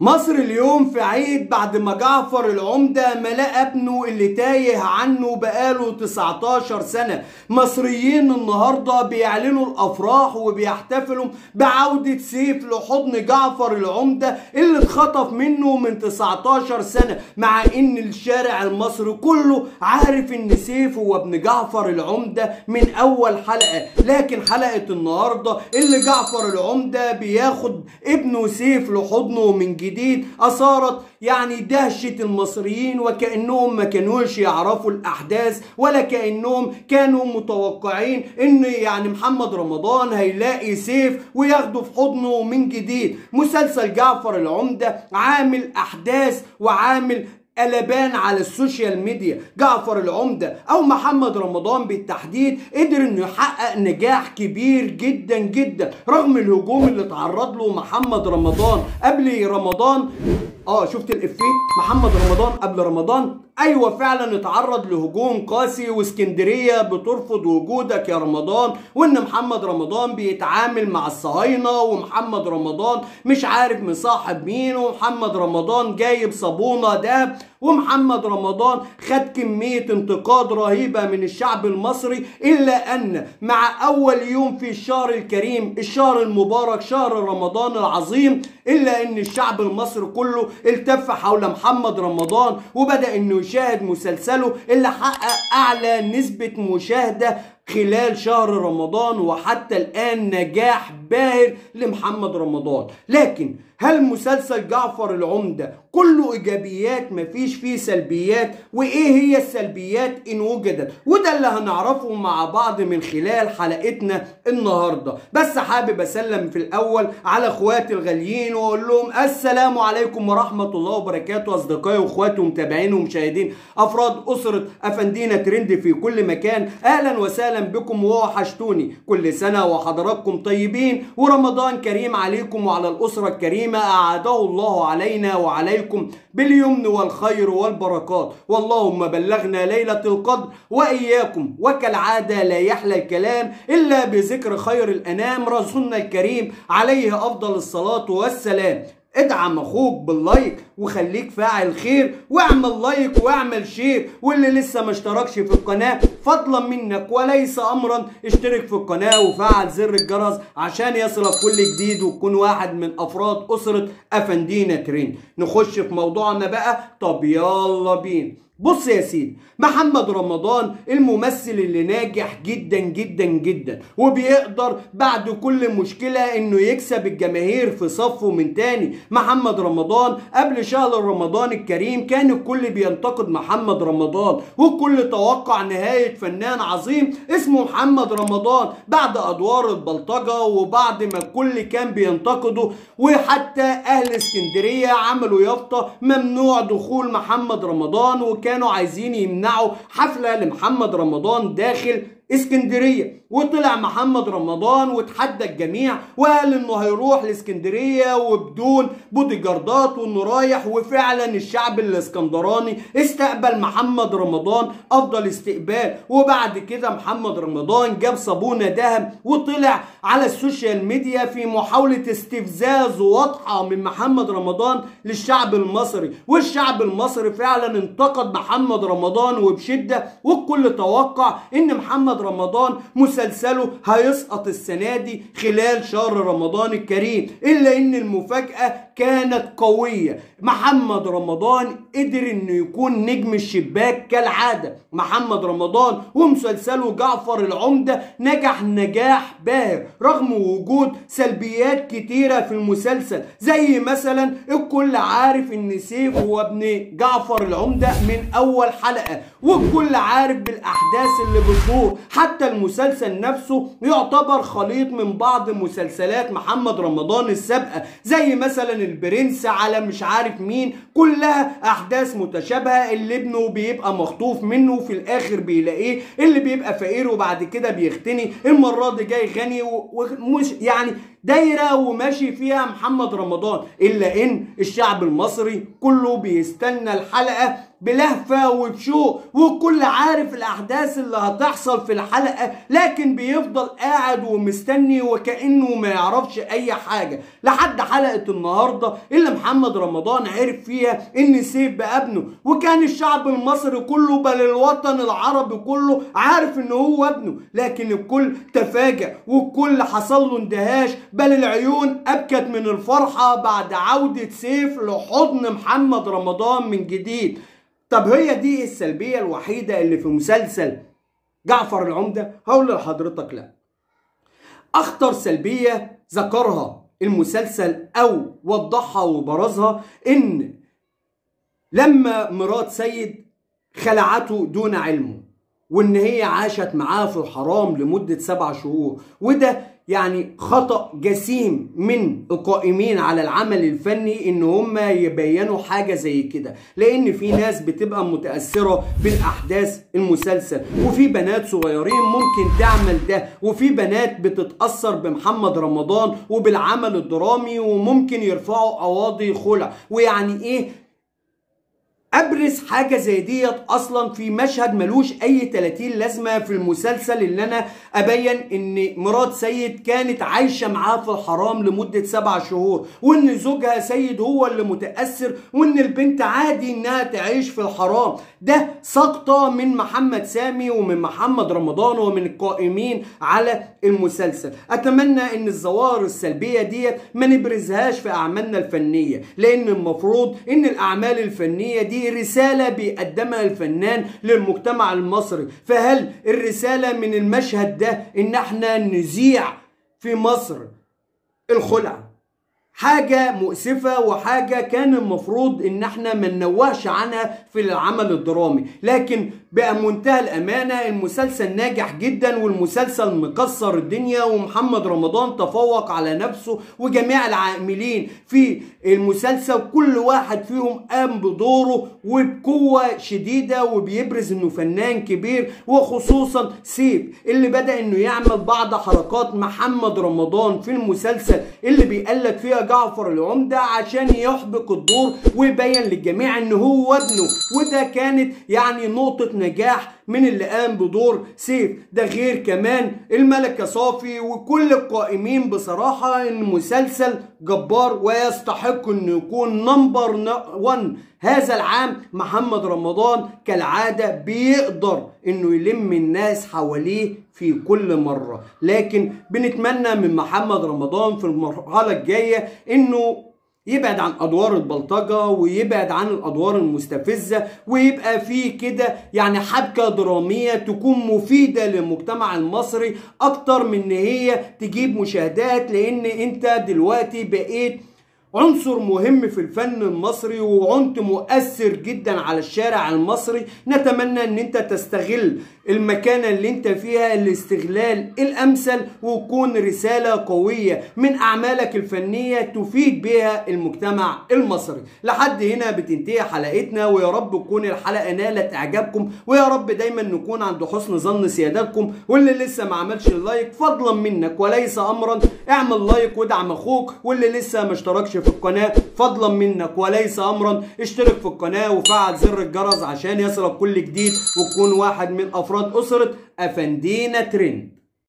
مصر اليوم في عيد بعد ما جعفر العمدة ما لقى ابنه اللي تايه عنه بقاله 19 سنة. مصريين النهاردة بيعلنوا الأفراح وبيحتفلوا بعودة سيف لحضن جعفر العمدة اللي اتخطف منه من 19 سنة، مع ان الشارع المصري كله عارف ان سيف هو ابن جعفر العمدة من أول حلقة. لكن حلقة النهاردة اللي جعفر العمدة بياخد ابنه سيف لحضنه من جديد أثارت دهشة المصريين، وكأنهم ما كانوش يعرفوا الأحداث ولا كأنهم كانوا متوقعين إن محمد رمضان هيلاقي سيف وياخده في حضنه من جديد. مسلسل جعفر العمدة عامل أحداث وعامل قلبان على السوشيال ميديا. جعفر العمدة او محمد رمضان بالتحديد قدر انه يحقق نجاح كبير جدا جدا رغم الهجوم اللي تعرض له محمد رمضان قبل رمضان. شفت الافيه؟ محمد رمضان قبل رمضان، ايوه فعلا اتعرض لهجوم قاسي، واسكندريه بترفض وجودك يا رمضان، وان محمد رمضان بيتعامل مع الصهاينه، ومحمد رمضان مش عارف مصاحب مين، ومحمد رمضان جايب صابونه دهب، ومحمد رمضان خد كميه انتقاد رهيبه من الشعب المصري. الا ان مع اول يوم في الشهر الكريم، الشهر المبارك، شهر رمضان العظيم، الا ان الشعب المصري كله التف حول محمد رمضان وبدأ انه يشاهد مسلسله اللي حقق اعلى نسبة مشاهدة خلال شهر رمضان، وحتى الآن نجاح باهر لمحمد رمضان. لكن هل مسلسل جعفر العمدة كله إيجابيات مفيش فيه سلبيات؟ وإيه هي السلبيات إن وجدت؟ وده اللي هنعرفه مع بعض من خلال حلقتنا النهاردة. بس حابب أسلم في الأول على إخواتي الغاليين وأقول لهم السلام عليكم ورحمة الله وبركاته، أصدقائي وإخواتي ومتابعين ومشاهدين أفراد أسرة أفندينا ترند في كل مكان. أهلا وسهلا بكم ووحشتوني. كل سنة وحضراتكم طيبين، ورمضان كريم عليكم وعلى الأسرة الكريمة، أعاده الله علينا وعليكم باليمن والخير والبركات، واللهم بلغنا ليلة القدر وإياكم. وكالعادة لا يحلى الكلام إلا بذكر خير الأنام رسولنا الكريم عليه أفضل الصلاة والسلام. ادعم اخوك باللايك وخليك فاعل خير، واعمل لايك واعمل شير، واللي لسه ما اشتركش في القناة فضلا منك وليس امرا اشترك في القناة وفعل زر الجرس عشان يصلك كل جديد وتكون واحد من افراد اسرة افندينا ترند. نخش في موضوعنا بقى. طب يلا بينا. بص يا سيدي، محمد رمضان الممثل اللي ناجح جدا جدا جدا، وبيقدر بعد كل مشكلة انه يكسب الجماهير في صفه من تاني. محمد رمضان قبل شهر رمضان الكريم كان الكل بينتقد محمد رمضان، والكل توقع نهاية فنان عظيم اسمه محمد رمضان بعد ادوار البلطجة، وبعد ما الكل كان بينتقده، وحتى اهل اسكندرية عملوا يافطة ممنوع دخول محمد رمضان، وكانوا عايزين يمنعوا حفلة لمحمد رمضان داخل اسكندرية. وطلع محمد رمضان وتحدى الجميع وقال انه هيروح لاسكندرية وبدون بودي جاردات وانه رايح، وفعلا الشعب الاسكندراني استقبل محمد رمضان افضل استقبال. وبعد كده محمد رمضان جاب صابونة دهب وطلع على السوشيال ميديا في محاولة استفزاز واضحة من محمد رمضان للشعب المصري، والشعب المصري فعلا انتقد محمد رمضان وبشدة، والكل توقع ان محمد رمضان مسلسله هيسقط السنة دي خلال شهر رمضان الكريم. إلا إن المفاجأة كانت قوية. محمد رمضان قدر إنه يكون نجم الشباك كالعادة. محمد رمضان ومسلسله جعفر العمدة نجح نجاح باهر رغم وجود سلبيات كتيرة في المسلسل، زي مثلا الكل عارف إن سيف هو ابن جعفر العمدة من أول حلقة، والكل عارف بالأحداث اللي بتدور. حتى المسلسل نفسه يعتبر خليط من بعض مسلسلات محمد رمضان السابقة، زي مثلا البرنس على مش عارف مين، كلها احداث متشابهة. اللي ابنه بيبقى مخطوف منه وفي الاخر بيلاقيه، اللي بيبقى فقير وبعد كده بيختني، المرة دي جاي غني، ومش دايرة وماشي فيها محمد رمضان. إلا إن الشعب المصري كله بيستنى الحلقة بلهفة وبشوق، والكل عارف الأحداث اللي هتحصل في الحلقة، لكن بيفضل قاعد ومستني وكأنه ما يعرفش أي حاجة لحد حلقة النهاردة اللي محمد رمضان عرف فيها إن سيف بقى ابنه. وكان الشعب المصري كله بل الوطن العربي كله عارف إن هو ابنه، لكن الكل تفاجأ والكل حصل له اندهاش، بل العيون أبكت من الفرحة بعد عودة سيف لحضن محمد رمضان من جديد. طب هي دي السلبية الوحيدة اللي في مسلسل جعفر العمدة؟ هقول لحضرتك لا. أخطر سلبية ذكرها المسلسل أو وضحها وبرزها إن لما مرات سيد خلعته دون علمه، وإن هي عاشت معاه في الحرام لمدة 7 شهور، وده يعني خطأ جسيم من القائمين على العمل الفني ان هم يبينوا حاجة زي كده، لان في ناس بتبقى متأثرة بالاحداث المسلسل، وفي بنات صغيرين ممكن تعمل ده، وفي بنات بتتأثر بمحمد رمضان وبالعمل الدرامي وممكن يرفعوا قواضي خلع. ويعني ايه ابرز حاجه زي ديت اصلا في مشهد ملوش اي 30 لازمه في المسلسل، اللي انا ابين ان مرات سيد كانت عايشه معاه في الحرام لمده 7 شهور، وان زوجها سيد هو اللي متاثر، وان البنت عادي انها تعيش في الحرام. ده سقطه من محمد سامي ومن محمد رمضان ومن القائمين على المسلسل. اتمنى ان الظواهر السلبيه ديت ما نبرزهاش في اعمالنا الفنيه، لان المفروض ان الاعمال الفنيه دي رسالة بيقدمها الفنان للمجتمع المصري. فهل الرسالة من المشهد ده ان احنا نذيع في مصر الخلع؟ حاجة مؤسفة وحاجة كان المفروض ان احنا ما ننوهش عنها في العمل الدرامي، لكن بمنتهى الامانة المسلسل ناجح جدا، والمسلسل مكسر الدنيا، ومحمد رمضان تفوق على نفسه وجميع العاملين في المسلسل كل واحد فيهم قام بدوره وبقوة شديدة، وبيبرز انه فنان كبير، وخصوصا سيف اللي بدأ انه يعمل بعض حركات محمد رمضان في المسلسل اللي بيقلد فيها جعفر العمدة عشان يحبك الدور ويبين للجميع ان هو ابنه. وده كانت يعني نقطة نجاح من اللي قام بدور سيف. ده غير كمان الملكة صافي وكل القائمين. بصراحة المسلسل جبار ويستحق انه يكون نمبر 1 هذا العام. محمد رمضان كالعادة بيقدر انه يلم الناس حواليه في كل مرة، لكن بنتمنى من محمد رمضان في المرحلة الجاية انه يبعد عن ادوار البلطجة ويبعد عن الادوار المستفزة، ويبقى فيه كده يعني حبكة درامية تكون مفيدة للمجتمع المصري اكتر من ان هي تجيب مشاهدات، لان انت دلوقتي بقيت عنصر مهم في الفن المصري وعنت مؤثر جدا على الشارع المصري. نتمنى ان انت تستغل المكانة اللي انت فيها الاستغلال الامثل، ويكون رسالة قوية من اعمالك الفنية تفيد بها المجتمع المصري. لحد هنا بتنتهي حلقتنا، ويا رب تكون الحلقة نالت اعجابكم، ويا رب دايما نكون عند حسن ظن سيادتكم. واللي لسه ما عملش اللايك فضلا منك وليس امرا اعمل لايك وادعم اخوك، واللي لسه ما اشتركش في القناة فضلا منك وليس امرا اشترك في القناة وفعل زر الجرس عشان يصلك كل جديد، وتكون واحد من افراد اسرة افندينا ترند.